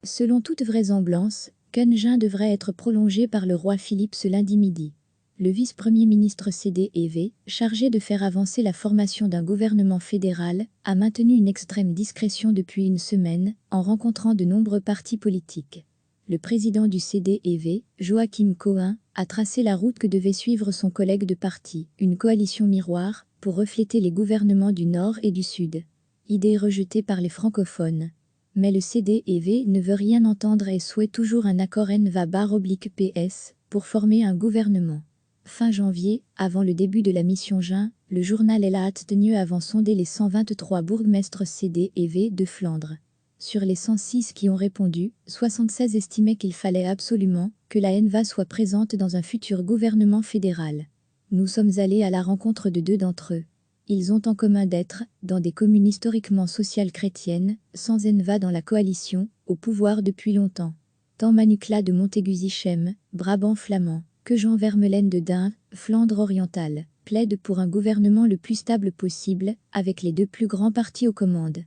Selon toute vraisemblance, Keun devrait être prolongé par le roi Philippe ce lundi midi. Le vice-premier ministre CDEV, chargé de faire avancer la formation d'un gouvernement fédéral, a maintenu une extrême discrétion depuis une semaine, en rencontrant de nombreux partis politiques. Le président du CDEV, Joachim Cohen, a tracé la route que devait suivre son collègue de parti, une coalition miroir, pour refléter les gouvernements du Nord et du Sud. Idée rejetée par les francophones. Mais le CDEV ne veut rien entendre et souhaite toujours un accord NVA/PS pour former un gouvernement. Fin janvier, avant le début de la mission juin, le journal El Haat-Tenu avant sondé les 123 bourgmestres CDEV de Flandre. Sur les 106 qui ont répondu, 76 estimaient qu'il fallait absolument que la NVA soit présente dans un futur gouvernement fédéral. Nous sommes allés à la rencontre de 2 d'entre eux. Ils ont en commun d'être, dans des communes historiquement sociales chrétiennes, sans NVA dans la coalition, au pouvoir depuis longtemps. Tant Manucla de Montégu-Zichem, Brabant flamand, que Jean Vermeulen de Dun, Flandre orientale, plaide pour un gouvernement le plus stable possible, avec les 2 plus grands partis aux commandes.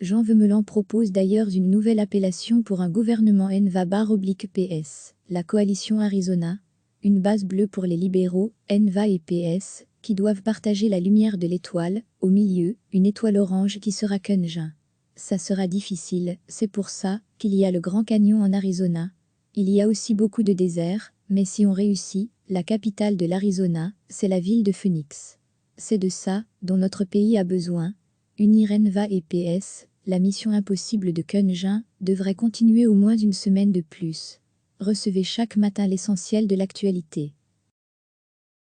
Jean Vermeulen propose d'ailleurs une nouvelle appellation pour un gouvernement NVA/PS, la coalition Arizona, une base bleue pour les libéraux, NVA et PS, qui doivent partager la lumière de l'étoile, au milieu, une étoile orange qui sera Keun. Ça sera difficile, c'est pour ça qu'il y a le Grand Canyon en Arizona. Il y a aussi beaucoup de désert, mais si on réussit, la capitale de l'Arizona, c'est la ville de Phoenix. C'est de ça dont notre pays a besoin. Unir NVA et PS, la mission impossible de Keun devrait continuer au moins une semaine de plus. Recevez chaque matin l'essentiel de l'actualité.